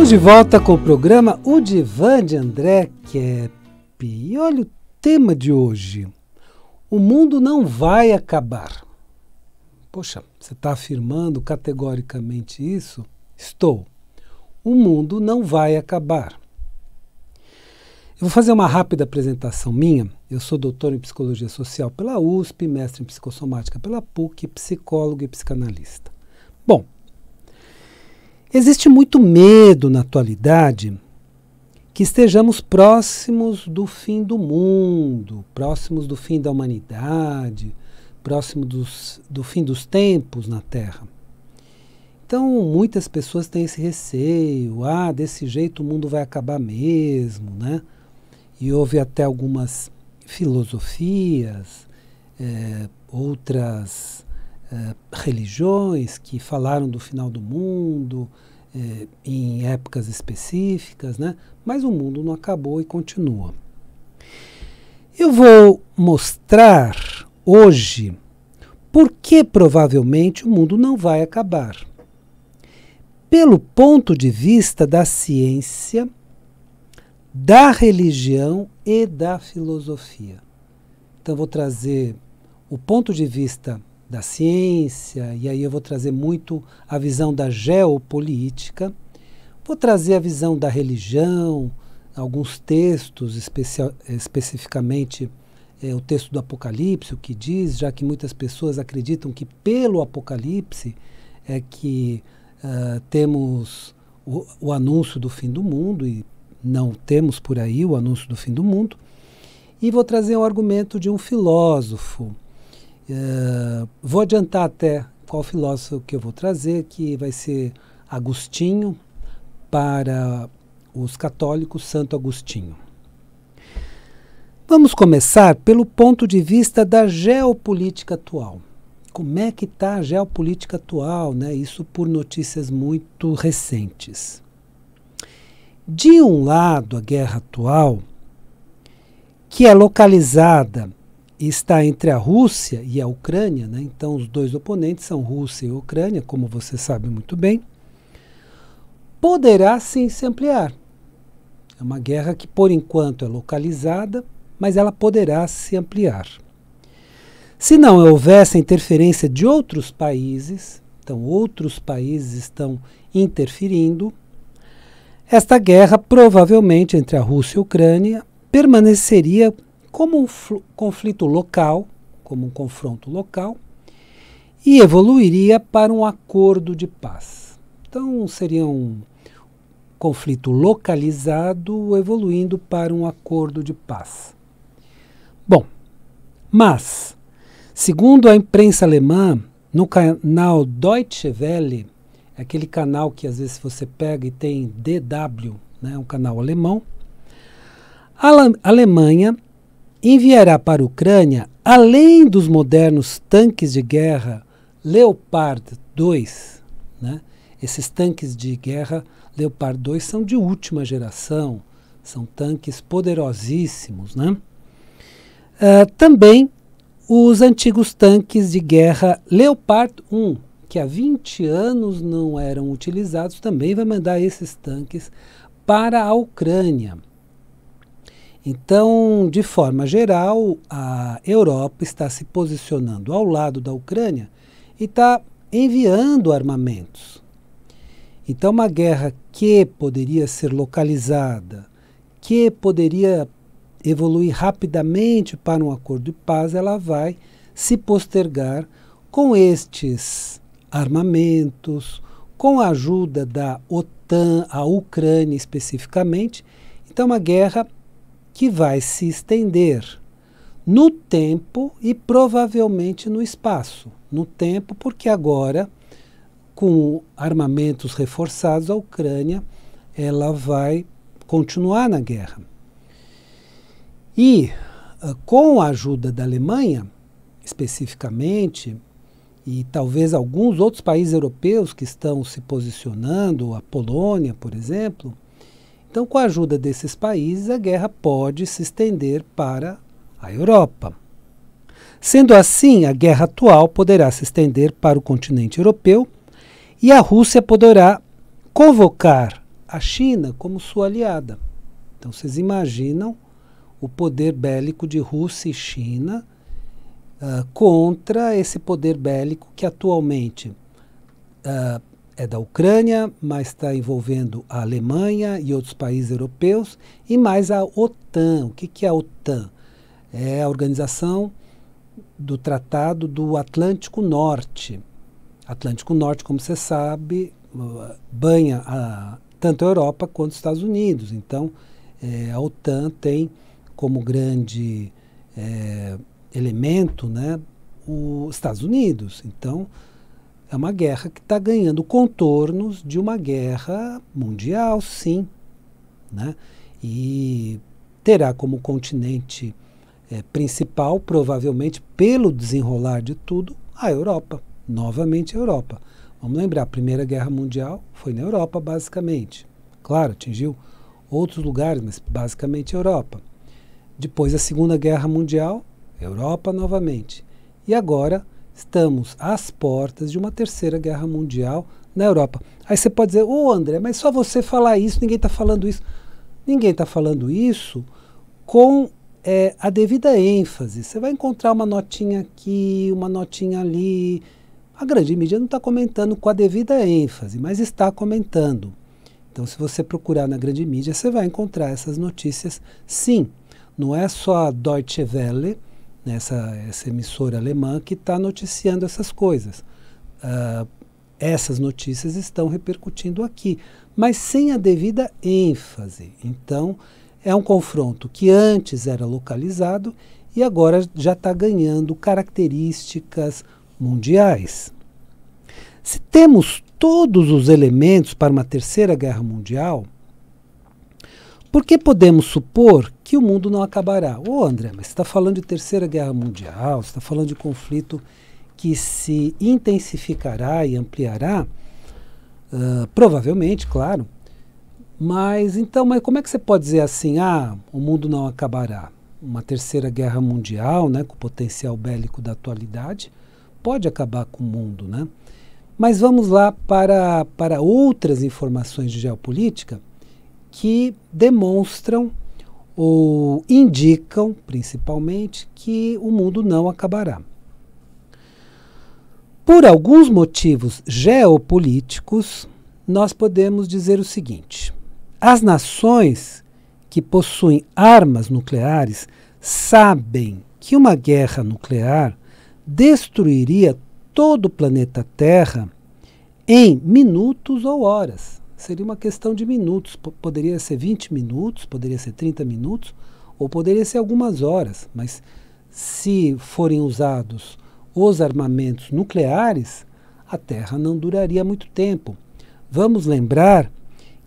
Estamos de volta com o programa O Divã de André Kepp. E olha o tema de hoje. O mundo não vai acabar. Poxa, você está afirmando categoricamente isso? Estou. O mundo não vai acabar. Eu vou fazer uma rápida apresentação minha. Eu sou doutor em Psicologia Social pela USP, mestre em Psicossomática pela PUC, psicólogo e psicanalista. Bom, existe muito medo na atualidade que estejamos próximos do fim do mundo, próximos do fim da humanidade, próximos do fim dos tempos na Terra. Então, muitas pessoas têm esse receio, desse jeito o mundo vai acabar mesmo, né? E houve até algumas filosofias, outras religiões que falaram do final do mundo em épocas específicas, né? Mas o mundo não acabou e continua. Eu vou mostrar hoje por que provavelmente o mundo não vai acabar. Pelo ponto de vista da ciência, da religião e da filosofia. Então eu vou trazer o ponto de vista da ciência, e aí eu vou trazer muito a visão da geopolítica, vou trazer a visão da religião, alguns textos, especificamente o texto do Apocalipse, o que diz, já que muitas pessoas acreditam que pelo Apocalipse é que temos o anúncio do fim do mundo, e não temos por aí o anúncio do fim do mundo. E vou trazer um argumento de um filósofo. Vou adiantar até qual filósofo que eu vou trazer, que vai ser Agostinho, para os católicos, Santo Agostinho. Vamos começar pelo ponto de vista da geopolítica atual. Como é que está a geopolítica atual, né? Isso por notícias muito recentes. De um lado, a guerra atual, que é localizada e está entre a Rússia e a Ucrânia, né? Então os dois oponentes são Rússia e Ucrânia, como você sabe muito bem, poderá sim se ampliar. É uma guerra que por enquanto é localizada, mas ela poderá se ampliar. Se não houvesse interferência de outros países, então outros países estão interferindo, esta guerra, provavelmente entre a Rússia e a Ucrânia, permaneceria como um conflito local, como um confronto local, e evoluiria para um acordo de paz. Então, seria um conflito localizado, evoluindo para um acordo de paz. Bom, mas, segundo a imprensa alemã, no canal Deutsche Welle, aquele canal que às vezes você pega e tem DW, né, um canal alemão, a Alemanha enviará para a Ucrânia, além dos modernos tanques de guerra Leopard 2, né, esses tanques de guerra Leopard 2 são de última geração, são tanques poderosíssimos, né? Também os antigos tanques de guerra Leopard 1, que há 20 anos não eram utilizados, também vai mandar esses tanques para a Ucrânia. Então, de forma geral, a Europa está se posicionando ao lado da Ucrânia e está enviando armamentos. Então, uma guerra que poderia ser localizada, que poderia evoluir rapidamente para um acordo de paz, ela vai se postergar com estes armamentos, com a ajuda da OTAN, a Ucrânia especificamente. Então, uma guerra que vai se estender no tempo e provavelmente no espaço. No tempo, porque agora, com armamentos reforçados, a Ucrânia ela vai continuar na guerra. E com a ajuda da Alemanha, especificamente, e talvez alguns outros países europeus que estão se posicionando, a Polônia, por exemplo, então com a ajuda desses países a guerra pode se estender para a Europa. Sendo assim, a guerra atual poderá se estender para o continente europeu e a Rússia poderá convocar a China como sua aliada. Então vocês imaginam o poder bélico de Rússia e China contra esse poder bélico que atualmente é da Ucrânia, mas está envolvendo a Alemanha e outros países europeus, e mais a OTAN. O que é a OTAN? É a organização do Tratado do Atlântico Norte. Atlântico Norte, como você sabe, banha tanto a Europa quanto os Estados Unidos. Então, a OTAN tem como grande elemento, né, os Estados Unidos. Então, é uma guerra que está ganhando contornos de uma guerra mundial, sim, né? E terá como continente principal, provavelmente, pelo desenrolar de tudo, a Europa. Novamente a Europa. Vamos lembrar, a Primeira Guerra Mundial foi na Europa, basicamente. Claro, atingiu outros lugares, mas basicamente a Europa. Depois a Segunda Guerra Mundial, Europa novamente. E agora estamos às portas de uma Terceira Guerra Mundial na Europa. Aí você pode dizer, André, mas só você falar isso, ninguém está falando isso. Ninguém está falando isso com a devida ênfase. Você vai encontrar uma notinha aqui, uma notinha ali. A grande mídia não está comentando com a devida ênfase, mas está comentando. Então, se você procurar na grande mídia, você vai encontrar essas notícias, sim. Não é só a Deutsche Welle, essa emissora alemã, que está noticiando essas coisas. Essas notícias estão repercutindo aqui, mas sem a devida ênfase. Então, é um confronto que antes era localizado e agora já está ganhando características mundiais. Se temos todos os elementos para uma Terceira Guerra Mundial, por que podemos supor que o mundo não acabará? André, mas você está falando de Terceira Guerra Mundial, você está falando de conflito que se intensificará e ampliará? Provavelmente, claro. Mas como é que você pode dizer assim, o mundo não acabará? Uma Terceira Guerra Mundial, né, com o potencial bélico da atualidade, pode acabar com o mundo, né? Mas vamos lá para outras informações de geopolítica que demonstram ou indicam, principalmente, que o mundo não acabará. Por alguns motivos geopolíticos, nós podemos dizer o seguinte: as nações que possuem armas nucleares sabem que uma guerra nuclear destruiria todo o planeta Terra em minutos ou horas. Seria uma questão de minutos. Poderia ser 20 minutos, poderia ser 30 minutos, ou poderia ser algumas horas. Mas se forem usados os armamentos nucleares, a Terra não duraria muito tempo. Vamos lembrar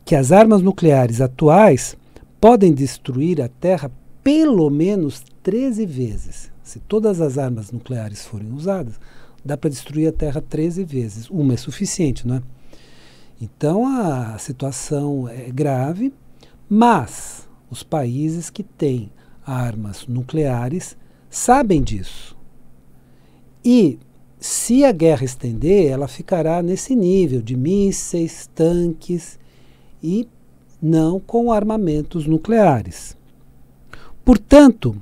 que as armas nucleares atuais podem destruir a Terra pelo menos 13 vezes. Se todas as armas nucleares forem usadas, dá para destruir a Terra 13 vezes. Uma é suficiente, não é? Então a situação é grave, mas os países que têm armas nucleares sabem disso. E se a guerra estender, ela ficará nesse nível de mísseis, tanques e não com armamentos nucleares. Portanto,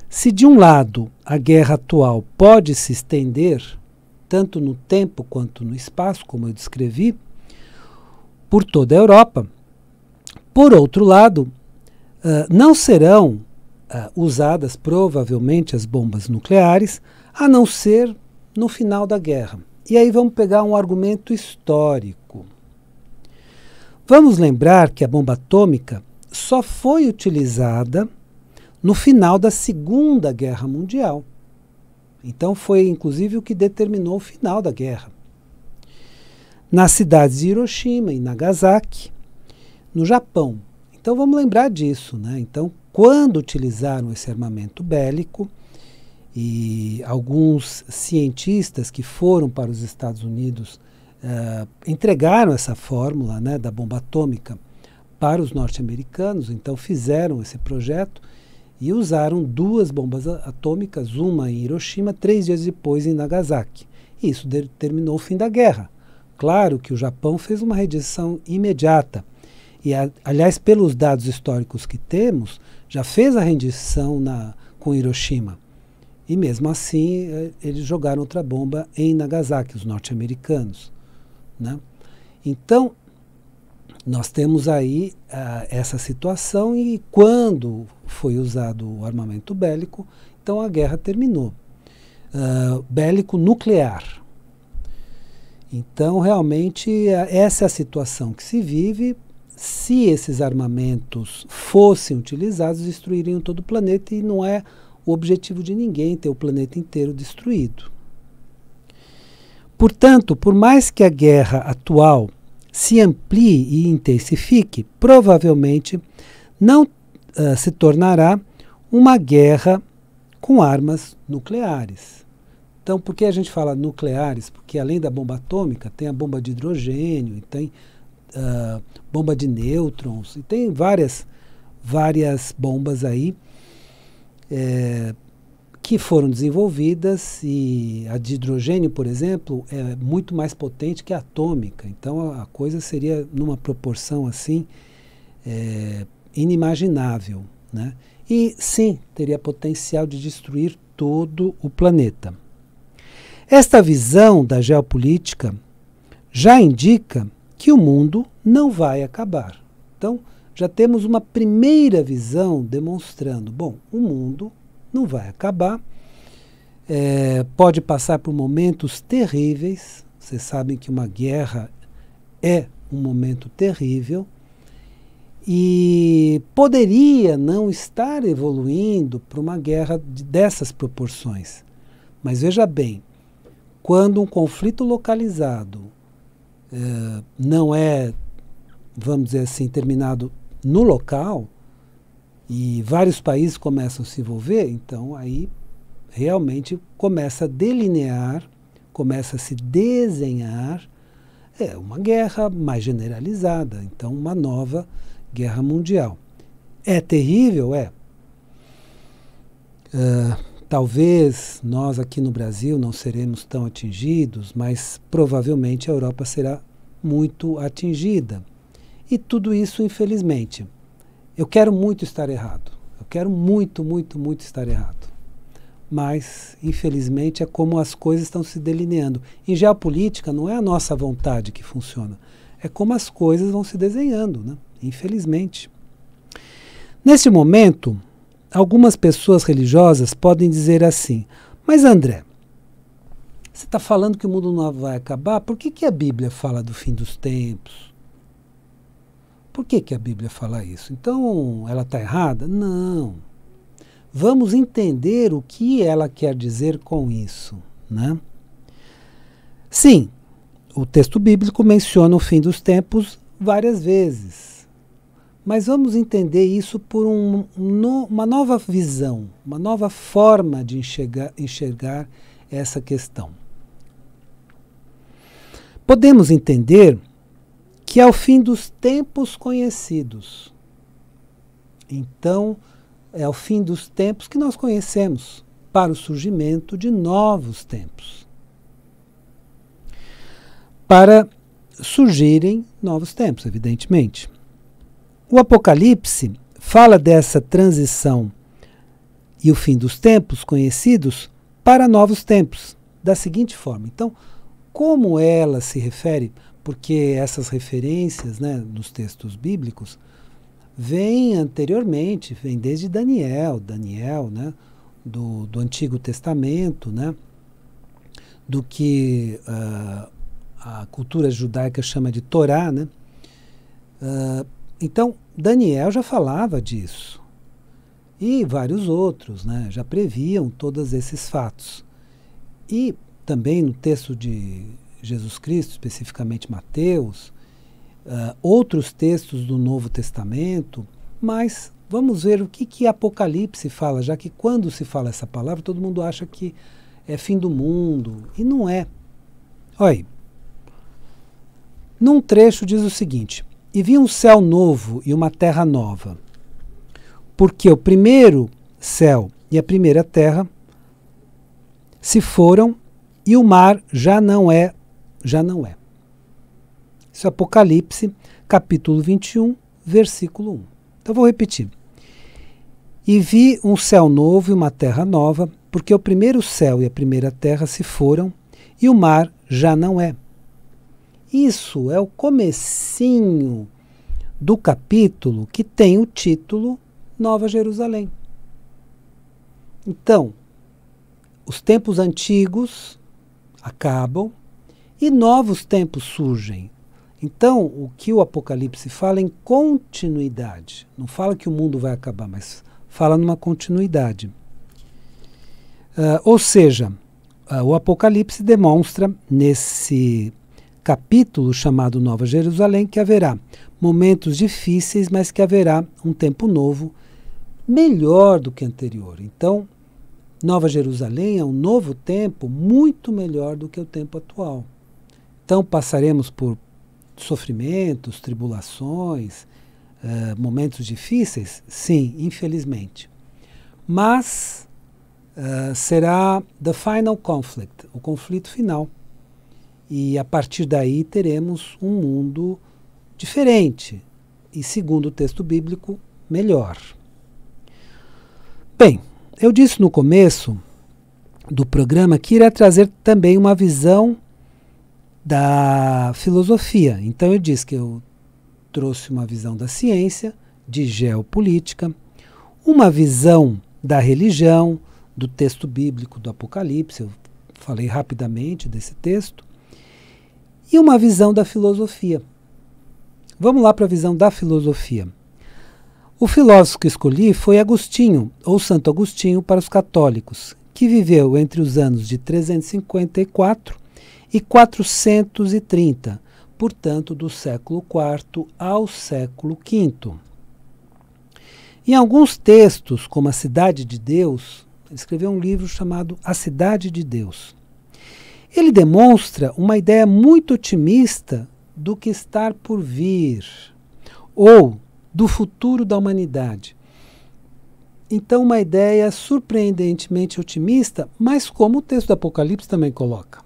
se de um lado a guerra atual pode se estender, tanto no tempo quanto no espaço, como eu descrevi, por toda a Europa, por outro lado, não serão usadas provavelmente as bombas nucleares, a não ser no final da guerra. E aí vamos pegar um argumento histórico. Vamos lembrar que a bomba atômica só foi utilizada no final da Segunda Guerra Mundial. Então foi inclusive o que determinou o final da guerra. Nas cidades de Hiroshima e Nagasaki, no Japão. Então vamos lembrar disso, né? Então, quando utilizaram esse armamento bélico, e alguns cientistas que foram para os Estados Unidos entregaram essa fórmula, né, da bomba atômica para os norte-americanos, então fizeram esse projeto e usaram 2 bombas atômicas, uma em Hiroshima, 3 dias depois em Nagasaki. E isso determinou o fim da guerra. Claro que o Japão fez uma rendição imediata. e aliás, pelos dados históricos que temos, já fez a rendição com Hiroshima. E mesmo assim, eles jogaram outra bomba em Nagasaki, os norte-americanos, né? Então, nós temos aí essa situação, e quando foi usado o armamento bélico, então a guerra terminou. Bélico nuclear. Então, realmente, essa é a situação que se vive. Se esses armamentos fossem utilizados, destruiriam todo o planeta, e não é o objetivo de ninguém ter o planeta inteiro destruído. Portanto, por mais que a guerra atual se amplie e intensifique, provavelmente não se tornará uma guerra com armas nucleares. Então, por que a gente fala nucleares? Porque além da bomba atômica, tem a bomba de hidrogênio, e tem bomba de nêutrons, e tem várias bombas aí que foram desenvolvidas, e a de hidrogênio, por exemplo, é muito mais potente que a atômica. Então a coisa seria numa proporção assim inimaginável, né? E sim, teria potencial de destruir todo o planeta. Esta visão da geopolítica já indica que o mundo não vai acabar. Então, já temos uma primeira visão demonstrando, bom, o mundo não vai acabar, pode passar por momentos terríveis. Vocês sabem que uma guerra é um momento terrível, e poderia não estar evoluindo para uma guerra dessas proporções. Mas veja bem, quando um conflito localizado não é, vamos dizer assim, terminado no local, e vários países começam a se envolver, então aí realmente começa a delinear, começa a se desenhar uma guerra mais generalizada, então uma nova guerra mundial. É terrível? Talvez nós aqui no Brasil não seremos tão atingidos, mas provavelmente a Europa será muito atingida. E tudo isso, infelizmente. Eu quero muito estar errado. Eu quero muito, muito, muito estar errado. Mas, infelizmente, é como as coisas estão se delineando. Em geopolítica, não é a nossa vontade que funciona. É como as coisas vão se desenhando, né? Infelizmente. Neste momento, algumas pessoas religiosas podem dizer assim: mas André, você está falando que o mundo não vai acabar? Por que a Bíblia fala do fim dos tempos? Por que a Bíblia fala isso? Então, ela está errada? Não. Vamos entender o que ela quer dizer com isso, né? Sim, o texto bíblico menciona o fim dos tempos várias vezes. Mas vamos entender isso por uma nova visão, uma nova forma de enxergar essa questão. Podemos entender que é o fim dos tempos conhecidos. Então, é o fim dos tempos que nós conhecemos, para o surgimento de novos tempos. Para surgirem novos tempos, evidentemente. O Apocalipse fala dessa transição e o fim dos tempos conhecidos para novos tempos, da seguinte forma. Então, como ela se refere, porque essas referências, né, nos textos bíblicos vêm anteriormente, vêm desde Daniel, né, do Antigo Testamento, né, do que a cultura judaica chama de Torá, né? Então, Daniel já falava disso. E vários outros, né, já previam todos esses fatos. E também no texto de Jesus Cristo, especificamente Mateus, outros textos do Novo Testamento, mas vamos ver o que Apocalipse fala, já que quando se fala essa palavra, todo mundo acha que é fim do mundo, e não é. Olha aí. Num trecho diz o seguinte: e vi um céu novo e uma terra nova, porque o primeiro céu e a primeira terra se foram e o mar já não é. Isso é Apocalipse, capítulo 21, versículo 1. Então vou repetir. E vi um céu novo e uma terra nova, porque o primeiro céu e a primeira terra se foram, e o mar já não é. Isso é o comecinho do capítulo que tem o título Nova Jerusalém. Então, os tempos antigos acabam e novos tempos surgem. Então, o que o Apocalipse fala em continuidade. Não fala que o mundo vai acabar, mas fala numa continuidade. Ou seja, o Apocalipse demonstra nesse capítulo chamado Nova Jerusalém que haverá momentos difíceis, mas que haverá um tempo novo melhor do que anterior. Então, Nova Jerusalém é um novo tempo muito melhor do que o tempo atual. Então, passaremos por sofrimentos, tribulações, momentos difíceis? Sim, infelizmente. Mas será the final conflict, o conflito final. E a partir daí teremos um mundo diferente e, segundo o texto bíblico, melhor. Bem, eu disse no começo do programa que irá trazer também uma visão da filosofia. Então eu disse que eu trouxe uma visão da ciência, de geopolítica, uma visão da religião, do texto bíblico do Apocalipse, eu falei rapidamente desse texto, e uma visão da filosofia. Vamos lá para a visão da filosofia. O filósofo que escolhi foi Agostinho, ou Santo Agostinho para os católicos, que viveu entre os anos de 354 e 430, portanto, do século IV ao século V. Em alguns textos, como A Cidade de Deus, ele escreveu um livro chamado A Cidade de Deus. Ele demonstra uma ideia muito otimista do que está por vir, ou do futuro da humanidade. Então, uma ideia surpreendentemente otimista, mas como o texto do Apocalipse também coloca.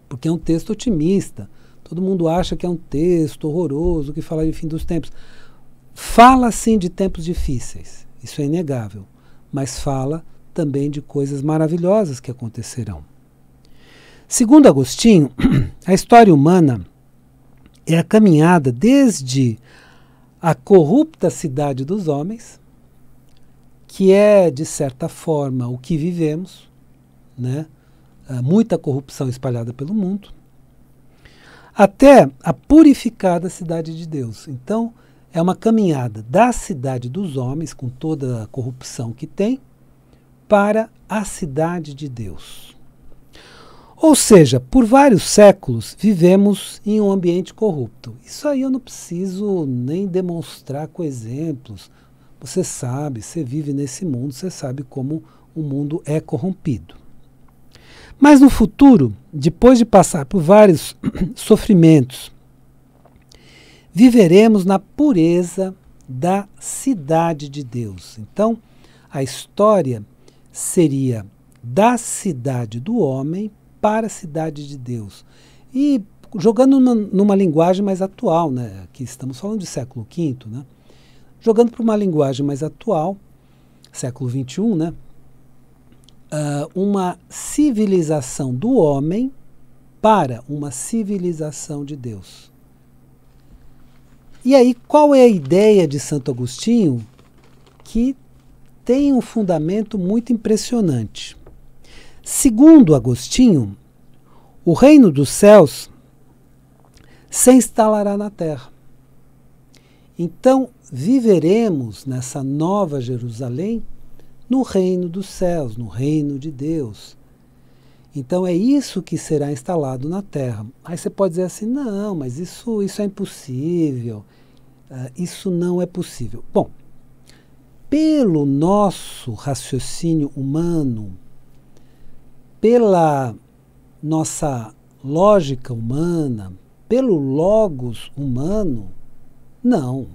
Porque é um texto otimista. Todo mundo acha que é um texto horroroso, que fala de fim dos tempos. Fala, sim, de tempos difíceis. Isso é inegável. Mas fala também de coisas maravilhosas que acontecerão. Segundo Agostinho, a história humana é a caminhada desde a corrupta cidade dos homens, que é, de certa forma, o que vivemos, né? Muita corrupção espalhada pelo mundo, até a purificada cidade de Deus. Então, é uma caminhada da cidade dos homens, com toda a corrupção que tem, para a cidade de Deus. Ou seja, por vários séculos vivemos em um ambiente corrupto. Isso aí eu não preciso nem demonstrar com exemplos. Você sabe, você vive nesse mundo, você sabe como o mundo é corrompido. Mas no futuro, depois de passar por vários sofrimentos, viveremos na pureza da cidade de Deus. Então, a história seria da cidade do homem para a cidade de Deus. E jogando numa linguagem mais atual, né? Aqui estamos falando de século V, né? Jogando para uma linguagem mais atual, século XXI, né? Uma civilização do homem para uma civilização de Deus. E aí, qual é a ideia de Santo Agostinho? Que tem um fundamento muito impressionante. Segundo Agostinho, o reino dos céus se instalará na terra. Então, viveremos nessa nova Jerusalém no reino dos céus, no reino de Deus. Então, é isso que será instalado na terra. Aí você pode dizer assim, não, mas isso é impossível, isso não é possível. Bom, pelo nosso raciocínio humano, pela nossa lógica humana, pelo logos humano, não.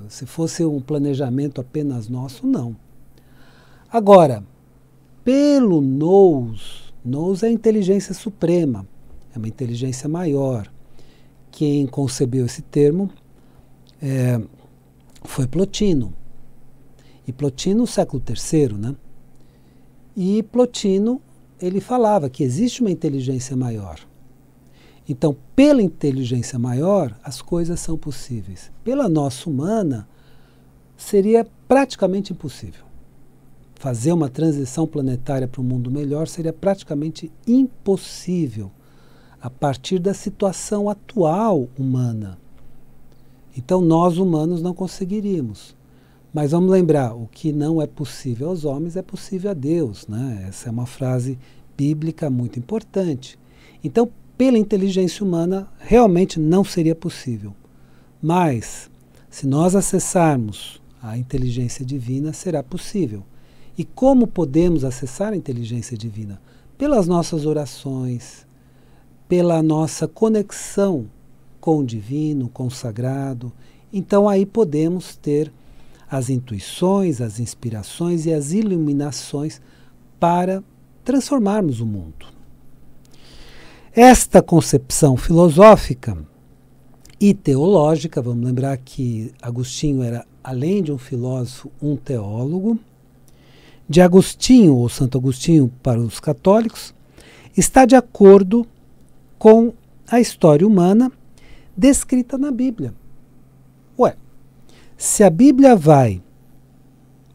Se fosse um planejamento apenas nosso, não. Agora, pelo nous é a inteligência suprema, é uma inteligência maior. Quem concebeu esse termo foi Plotino. E Plotino, século III, né? E Plotino, ele falava que existe uma inteligência maior. Então, pela inteligência maior, as coisas são possíveis. Pela nossa humana, seria praticamente impossível. Fazer uma transição planetária para um mundo melhor seria praticamente impossível a partir da situação atual humana. Então, nós humanos não conseguiríamos. Mas vamos lembrar, o que não é possível aos homens é possível a Deus, né? Essa é uma frase bíblica muito importante. Então, pela inteligência humana, realmente não seria possível. Mas, se nós acessarmos a inteligência divina, será possível. E como podemos acessar a inteligência divina? Pelas nossas orações, pela nossa conexão com o divino, com o sagrado. Então aí podemos ter as intuições, as inspirações e as iluminações para transformarmos o mundo. Esta concepção filosófica e teológica, vamos lembrar que Agostinho era, além de um filósofo, um teólogo. De Agostinho, ou Santo Agostinho para os católicos, está de acordo com a história humana descrita na Bíblia. Ué, se a Bíblia vai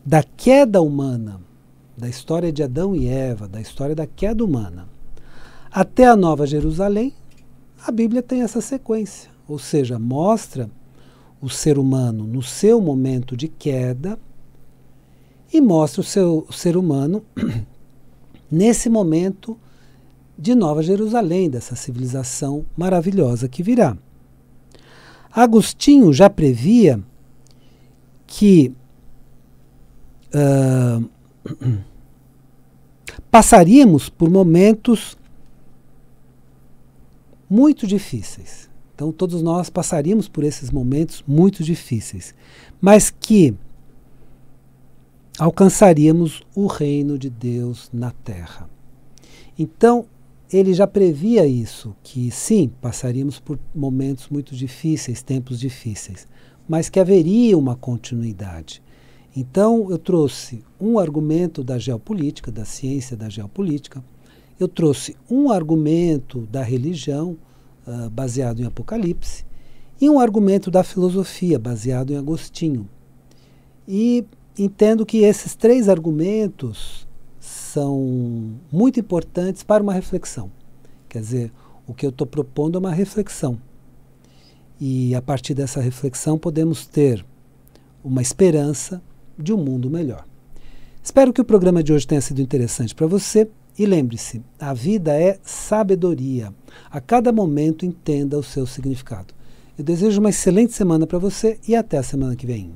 da queda humana, da história de Adão e Eva, da história da queda humana, até a Nova Jerusalém, a Bíblia tem essa sequência, ou seja, mostra o ser humano no seu momento de queda e mostra o ser humano nesse momento de Nova Jerusalém, dessa civilização maravilhosa que virá. Agostinho já previa que passaríamos por momentos muito difíceis. Então todos nós passaríamos por esses momentos muito difíceis, mas que alcançaríamos o reino de Deus na terra. Então, ele já previa isso, que sim, passaríamos por momentos muito difíceis, tempos difíceis, mas que haveria uma continuidade. Então, eu trouxe um argumento da geopolítica, da ciência da geopolítica, eu trouxe um argumento da religião, baseado em Apocalipse, e um argumento da filosofia, baseado em Agostinho. E entendo que esses três argumentos são muito importantes para uma reflexão. Quer dizer, o que eu estou propondo é uma reflexão. E a partir dessa reflexão podemos ter uma esperança de um mundo melhor. Espero que o programa de hoje tenha sido interessante para você. E lembre-se, a vida é sabedoria. A cada momento entenda o seu significado. Eu desejo uma excelente semana para você e até a semana que vem.